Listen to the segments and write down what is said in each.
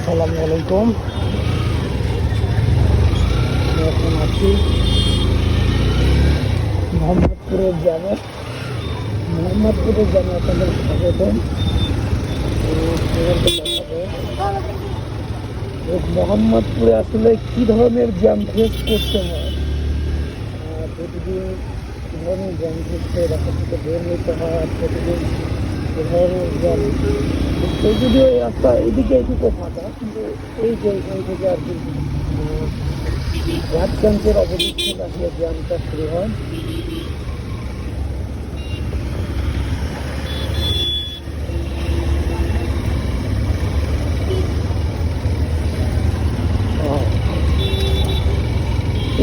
আসসালামু আলাইকুম। এখন আছি মোহাম্মদপুরের জ্যামে। আপনাদের স্বাগতম। মোহাম্মদপুরে আসলে কি ধরনের জ্যাম ফেস করতে হয়, প্রতিদিন কি ধরনের জ্যাম ফেস করে রাস্তা থেকে বের হতে হয়, আর প্রতিদিন এ ধরনের জ্যাম। যদিও এই রাস্তা এদিকে এইটুকু ফাঁকা, কিন্তু এই যে এখান থেকে আর কি রাজগঞ্জের অপোজিট থেকে আসলে জ্যামটা শুরু হয়।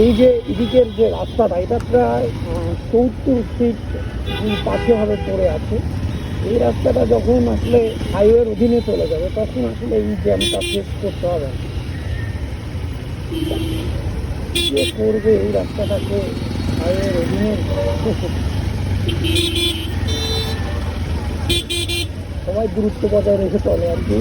এই যে এদিকের যে রাস্তাটা, এটা প্রায় 70 ফিট পাশে ভাবে পড়ে আছে। এই রাস্তাটা যখন আসলে হাইওয়ের অধীনে চলে যাবে, তখন আসলে এই জ্যামটা ফেস করতে হবে। কে করবে এই রাস্তাটাকে হাইওয়ের অধীনে? সবাই দূরত্ব বজায় রেখে চলে আর কি।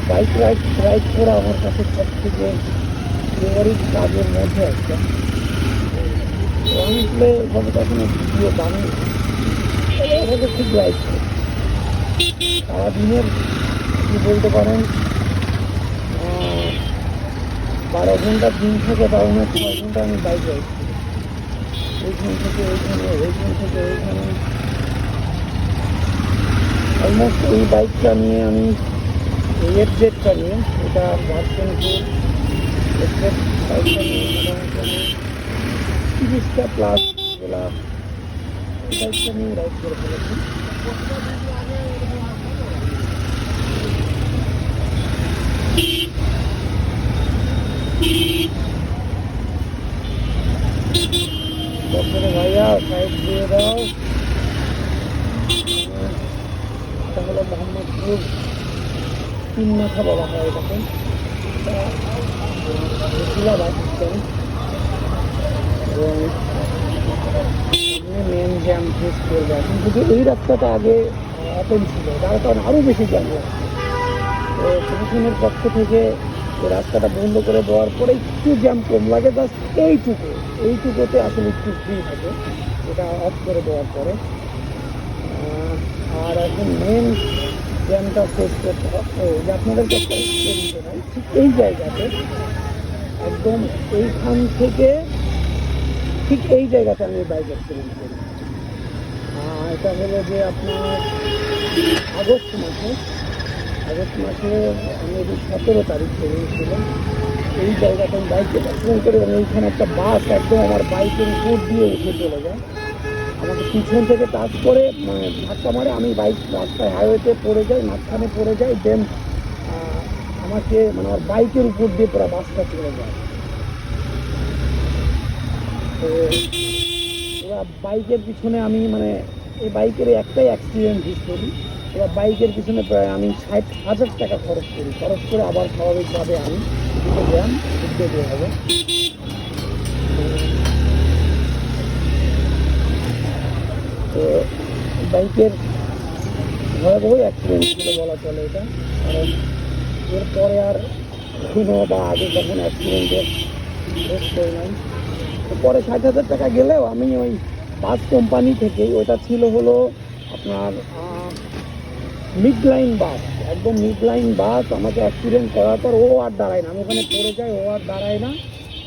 বাইক রাইড করা আমার কাছে সব থেকে ফেভারিট কাজের মধ্যে একটা। আমি আসলে এভাবে কখনো ভিডিও বানিয়ে এভাবে খুব লাইক করি। সারাদিনের কি বলতে পারেন, 12 ঘন্টার দিন থেকে 6 ঘন্টা আমি বাইক রাইড করি। এইখান থেকে ওইখানে, ওইখান থেকে ওইখানে। অলমোস্ট এই বাইকটা নিয়ে আমি এফজেডটা নিয়ে, এটা ভার্সন 2 এফজেড বাইকটা নিয়ে মোটামুটি 30টা প্লাস এগুলা বাইকটা নিয়ে রাইড করে ফেলেছি। তারপরে ভাইয়া সাইড দিয়ে দাও। এটা হলো মোহাম্মদপুর 3 মাথা বলা হয় এটাকে। বাস স্ট্যান্ড এবং মেন জ্যাম ফেস করবে এখন। কিন্তু এই রাস্তাটা আগে ওপেন ছিল, যার কারণে আরও বেশি জ্যাম লাগছে। তো প্রশাসনের পক্ষ থেকে এই রাস্তাটা বন্ধ করে দেওয়ার পরে একটু জ্যাম কম লাগে। জাস্ট এইটুকুতে আসলে একটু ফ্রি থাকে, এটা অফ করে দেওয়ার পরে। আর এখন মেন জ্যামটা ফেস করতে হয় যে আপনাদেরকে ঠিক এই জায়গাতে, একদম এইখান থেকে ঠিক এই জায়গাতে আমি বাইক অ্যাক্সিডেন্ট করি। এটা হলো যে আপনার আগস্ট মাসে আমি 17 তারিখ বেরিয়েছিলাম। এই জায়গাতে আমি বাইক অ্যাক্সিডেন্ট করি এবং এইখানে একটা বাস একদম আমার বাইকের উপর দিয়ে উঠে চলে যায়। আমাকে পিছন থেকে টাচ করে মানে ধাক্কা মারে, আমি বাইক রাস্তায় হাইওয়েতে পড়ে যাই, মাঝখানে পড়ে যাই। দেন আমাকে মানে আমার বাইকের উপর দিয়ে পুরো বাসটা চলে যায়। তো ওরা বাইকের পিছনে আমি মানে এই বাইকের একটাই অ্যাক্সিডেন্ট হিস্টোরি। এবার বাইকের পিছনে প্রায় আমি 60,000 টাকা খরচ করে আবার স্বাভাবিকভাবে আমি জ্যাম উঠতে দিয়ে হবে। তো বাইকের ভয়াবহ অ্যাক্সিডেন্ট ছিল বলা চলে এটা। কারণ এরপরে আর কোনো বা আগে কখনো অ্যাক্সিডেন্টের ফেস করি নাই। তো পরে 60,000 টাকা গেলেও আমি ওই বাস কোম্পানি থেকেই, ওটা ছিল হলো আপনার মিডলাইন বাস, একদম মিডলাইন বাস। আমাকে অ্যাক্সিডেন্ট করার পর ও আর দাঁড়ায় না, আমি ওখানে পড়ে যাই, ও আর দাঁড়ায় না,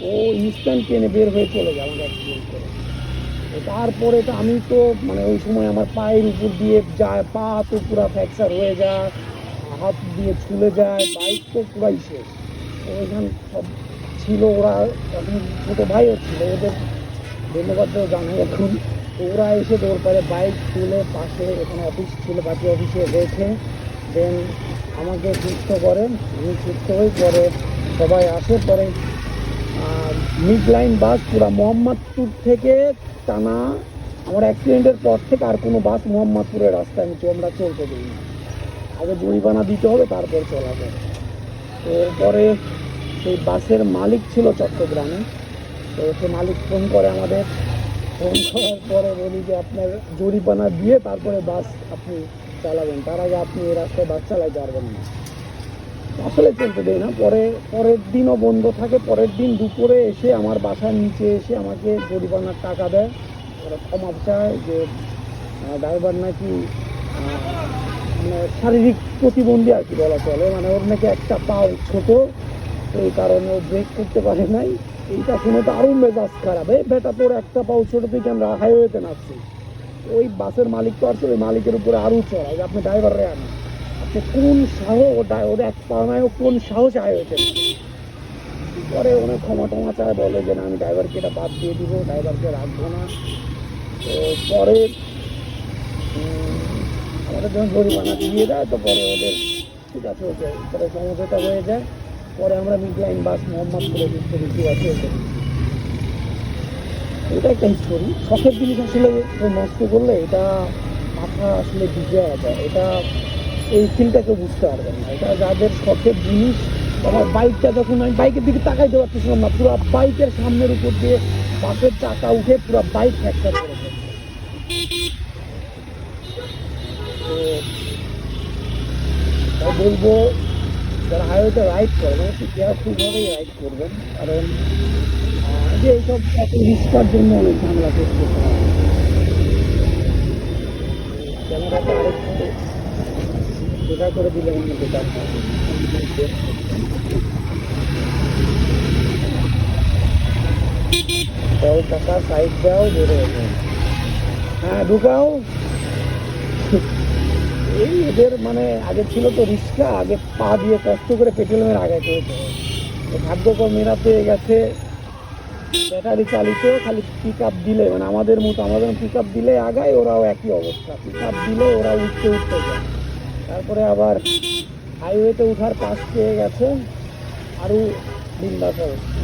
ও ইনস্ট্যান্ট ট্রেনে বের হয়ে চলে যায় আমাকে অ্যাক্সিডেন্ট করে। তারপরে তো আমি তো মানে ওই সময় আমার পায়ের উপর দিয়ে যায়, পা তো পুরো ফ্র্যাকচার হয়ে যায়, হাত দিয়ে ছুলে যায়, বাইক তো পুরাই শেষ। ওইখান সব ছিল, ওরা এখন ছোটো ভাইও ছিল, ওদের ধন্যবাদ জানাই এখন। ওরা এসে দৌড় পারে বাইক তুলে পাশে এখানে অফিস ছিল, বাকি অফিসে রেখে দেন আমাকে সুস্থ করেন। আমি সুস্থ হয়ে পরে সবাই আসে। পরে মিডলাইন বাস পুরা মোহাম্মদপুর থেকে টানা, আমার অ্যাক্সিডেন্টের পর থেকে আর কোনো বাস মোহাম্মদপুরের রাস্তায় আমরা চলতে দিই না। আগে জরিমানা দিতে হবে, তারপর চলা যাবে। এরপরে সেই বাসের মালিক ছিল চট্টগ্রামে, তো সে মালিক ফোন করে আমাদের, ফোন করার পরে বলি যে আপনার জরিমানা দিয়ে তারপরে বাস আপনি চালাবেন, তার আগে আপনি এই রাস্তায় বাস চালাইতে পারবেন না। আসলে চলতে দেয় না। পরের দিনও বন্ধ থাকে, পরের দিন দুপুরে এসে আমার বাসার নিচে এসে আমাকে জরিমানার টাকা দেয়, ওরা ক্ষমা চায় যে ড্রাইভার নাকি মানে শারীরিক প্রতিবন্ধী আর কি বলা চলে, মানে ওর নাকি একটা পাও ছোট, এই কারণে ও ব্রেক করতে পারে নাই। এইটা শুনে তো আরও মেজাজ খারাপ, এই বেটা তোর একটা পাও ছোট, তুই কেন হাইওয়েতে নাচছিস? ওই বাসের মালিক তো আসলে ওই মালিকের উপরে আরও চড়ায় যে আপনি ড্রাইভাররে আনেন, আপনি কোন সাহস, ওর এক পা নাই, কোন সাহসে হাইওয়েতে পরে অনেক ক্ষমা টমা চায়, বলে যে না আমি ড্রাইভারকে এটা বাদ দিয়ে দিব, ড্রাইভারকে রাখবো না। তো পরে আমাদের যখন জরিমানা দিয়ে দেয় তো পরে ওদের ঠিক আছে ওকে পরে সমঝোতা হয়ে যায়। পরে আমরা মিডলাইন বাস মোহাম্মদপুরে দিচ্ছি আছে। এটা একটা স্টোরি, শখের জিনিস আসলে নষ্ট করলে এটা মাথা আসলে ভিজে যায়, এটা এই ফিলটাকে বুঝতে পারবেন না। এটা যাদের শখের জিনিস, আমার বাইকটা যখন আমি বাইকের দিকে তাকাইতে পারতেছিলাম না, পুরো বাইকের সামনের উপর দিয়ে বাসের চাকা উঠে পুরো বাইক ফ্র্যাকচার করে ফেলছে। তাই বলবো যারা হাইওয়েতে রাইড করবেন একটু কেয়ারফুলভাবেই রাইড করবেন, কারণ যে এইসব রিস্কার জন্য অনেক ঝামেলা ফেস করতে হয়। ক্যামেরাটা আরেকটু দেখা করে দিলে অন্য বেটার হয়। দাও টাকা সাইড দাও, বেরো। হ্যাঁ ঢুকাও। এই এদের মানে আগে ছিল তো রিক্সা, আগে পা দিয়ে কষ্ট করে পেট্রোলের আগে করেছে, ভাগ্যকর্মীরা পেয়ে গেছে ব্যাটারি চালিত, খালি পিক আপ দিলে মানে আমাদের মতো আমাদের পিক আপ দিলে আগায়, ওরাও একই অবস্থা, পিক আপ দিলে ওরা উঠতে যায়। তারপরে আবার হাইওয়েতে উঠার পাশ পেয়ে গেছে, আরও বিন্দাস অবস্থা।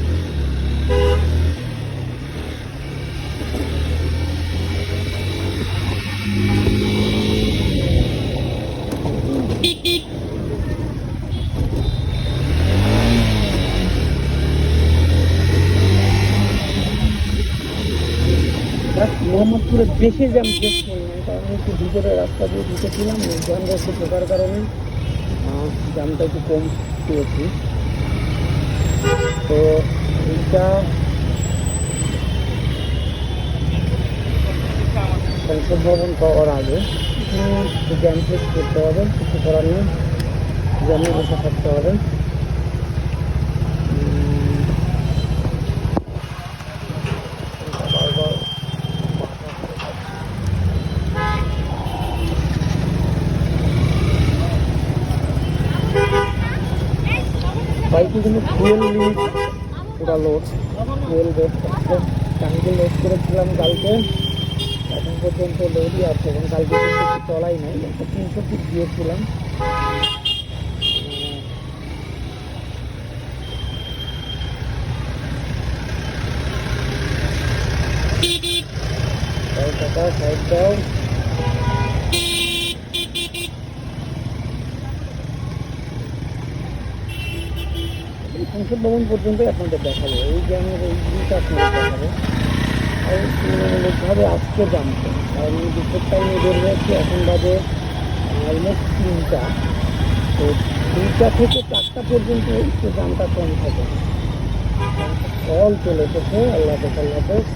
মোহাম্মদপুরের বেশি জ্যাম শেষ করি নাই, কারণ একটু ভিতরের রাস্তা দিয়ে ঢুকেছিলাম, জ্যাম রাস্তা ঢোকার কারণে জ্যামটা একটু কম পেয়েছি। তো এইটা সংসদ ভবন পাওয়ার আগে একটু জ্যাম শেষ করতে হবে, কিছু করার নেই, জ্যামে বসে থাকতে হবে। বাইকে কিন্তু ফুয়েল লিমিট পুরো লোড, ফুয়েল বেড থাকছে। ট্যাঙ্কি লোড করেছিলাম কালকে, এখন পর্যন্ত লোডই আছে, এবং কালকে কিন্তু চলাই নাই, একটা 300 ফিট দিয়েছিলাম। টাকা সাইড দাও। সংসদ ভবন পর্যন্ত আপনাদের দেখাবো, এই জ্যামের এই জিনিসটা আপনাদের দেখাবো। আর তুলনামূলকভাবে আজকে জানতো, কারণ আমি দুপুর টাইমে বের হয়েছি, এখন বাজে অলমোস্ট 3টা। তো 2টা থেকে 4টা পর্যন্ত একটু জামটা কম থাকে। কল চলে এসেছে, আল্লাহ হাফেজ।